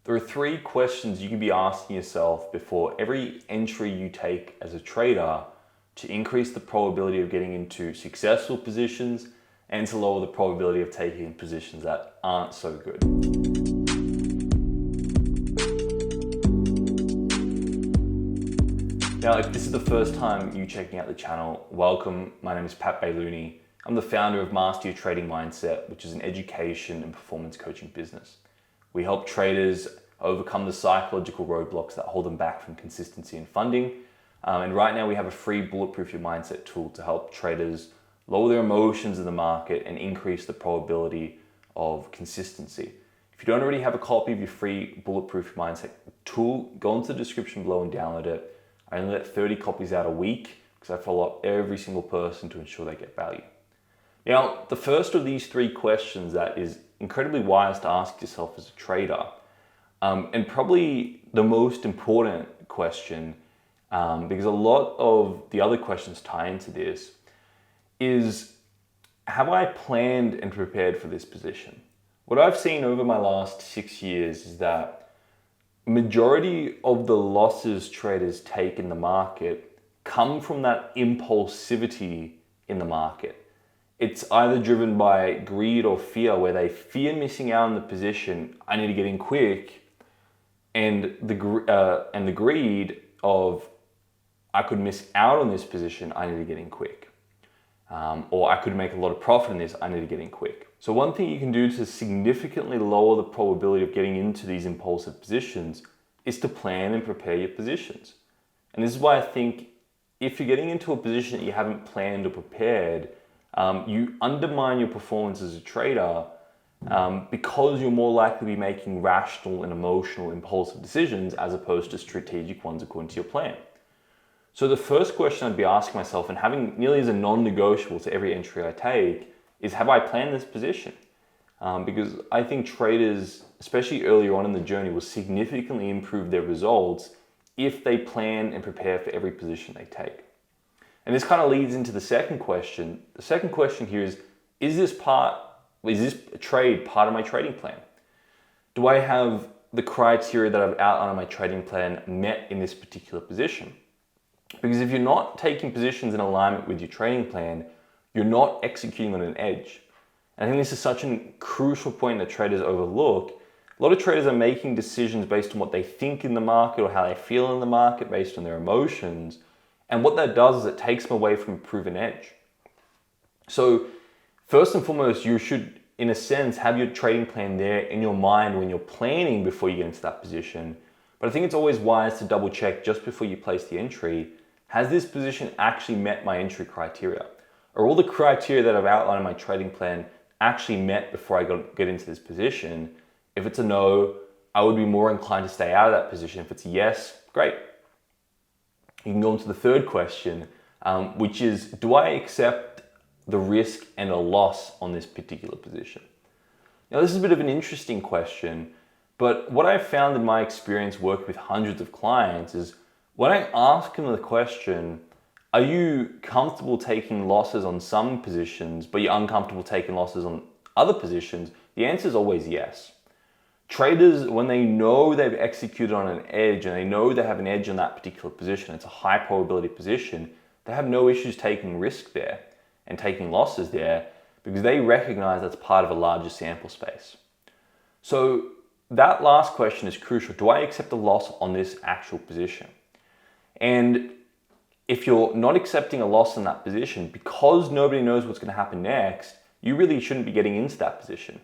There are three questions you can be asking yourself before every entry you take as a trader to increase the probability of getting into successful positions and to lower the probability of taking positions that aren't so good. Now, if this is the first time you checking out the channel, welcome. My name is Bailouni. I'm the founder of Master Your Trading Mindset, which is an education and performance coaching business. We help traders overcome the psychological roadblocks that hold them back from consistency and funding. And right now we have a free Bulletproof Your Mindset tool to help traders lower their emotions in the market and increase the probability of consistency. If you don't already have a copy of your free Bulletproof Your Mindset tool, go into the description below and download it. I only let 30 copies out a week because I follow up every single person to ensure they get value. Now, the first of these three questions that is incredibly wise to ask yourself as a trader, and probably the most important question, because a lot of the other questions tie into this, is have I planned and prepared for this position? What I've seen over my last 6 years is that majority of the losses traders take in the market come from that impulsivity in the market. It's either driven by greed or fear, where they fear missing out on the position, I need to get in quick, and the greed of I could miss out on this position, I need to get in quick. Or I could make a lot of profit in this, I need to get in quick. So one thing you can do to significantly lower the probability of getting into these impulsive positions is to plan and prepare your positions. And this is why I think if you're getting into a position that you haven't planned or prepared, you undermine your performance as a trader because you're more likely to be making rational and emotional impulsive decisions as opposed to strategic ones according to your plan. So the first question I'd be asking myself, and having nearly as a non-negotiable to every entry I take, is have I planned this position? Because I think traders, especially earlier on in the journey, will significantly improve their results if they plan and prepare for every position they take. And this kind of leads into the second question. The second question here is this trade part of my trading plan? Do I have the criteria that I've outlined on my trading plan met in this particular position? Because if you're not taking positions in alignment with your trading plan, you're not executing on an edge. And I think this is such a crucial point that traders overlook. A lot of traders are making decisions based on what they think in the market or how they feel in the market based on their emotions. And what that does is it takes them away from a proven edge. So first and foremost, you should, in a sense, have your trading plan there in your mind when you're planning before you get into that position. But I think it's always wise to double check just before you place the entry, has this position actually met my entry criteria? Are all the criteria that I've outlined in my trading plan actually met before I get into this position? If it's a no, I would be more inclined to stay out of that position. If it's a yes, great. You can go on to the third question, which is, do I accept the risk and a loss on this particular position? Now, this is a bit of an interesting question, but what I've found in my experience working with hundreds of clients is when I ask them the question, are you comfortable taking losses on some positions, but you're uncomfortable taking losses on other positions? The answer is always yes. Traders, when they know they've executed on an edge and they know they have an edge on that particular position, it's a high probability position, they have no issues taking risk there and taking losses there because they recognize that's part of a larger sample space. So that last question is crucial. Do I accept a loss on this actual position? And if you're not accepting a loss in that position because nobody knows what's going to happen next, you really shouldn't be getting into that position.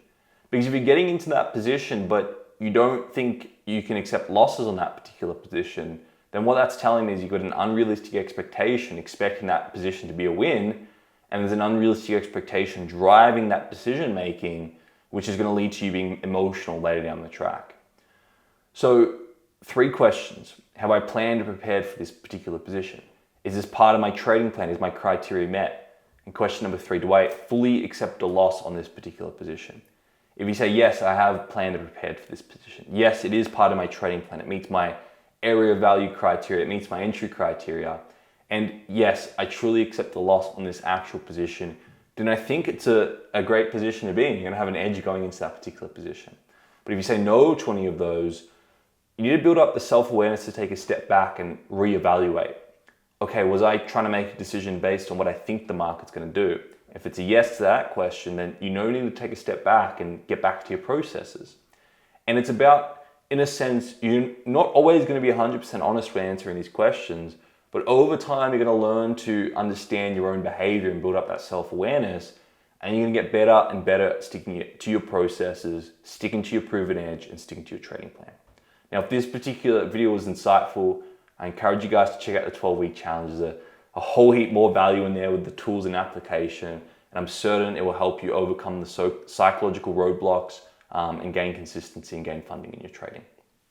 Because if you're getting into that position, but you don't think you can accept losses on that particular position, then what that's telling me is you've got an unrealistic expectation, expecting that position to be a win, and there's an unrealistic expectation driving that decision making, which is going to lead to you being emotional later down the track. So, three questions. Have I planned and prepared for this particular position? Is this part of my trading plan? Is my criteria met? And question number three, do I fully accept a loss on this particular position? If you say, yes, I have planned and prepared for this position. Yes, it is part of my trading plan. It meets my area of value criteria. It meets my entry criteria. And yes, I truly accept the loss on this actual position. Then I think it's a great position to be in. You're going to have an edge going into that particular position. But But if you say no to any of those, you need to build up the self-awareness to take a step back and reevaluate. Okay, was I trying to make a decision based on what I think the market's going to do? If it's a yes to that question, then you know you need to take a step back and get back to your processes. And it's about, in a sense, you're not always going to be 100% honest when answering these questions, but over time you're going to learn to understand your own behavior and build up that self-awareness, and you're going to get better and better at sticking to your processes, sticking to your proven edge, and sticking to your trading plan. Now, if this particular video was insightful, I encourage you guys to check out the 12-week challenge. There's a whole heap more value in there with the tools and application, and I'm certain it will help you overcome the psychological roadblocks and gain consistency and gain funding in your trading.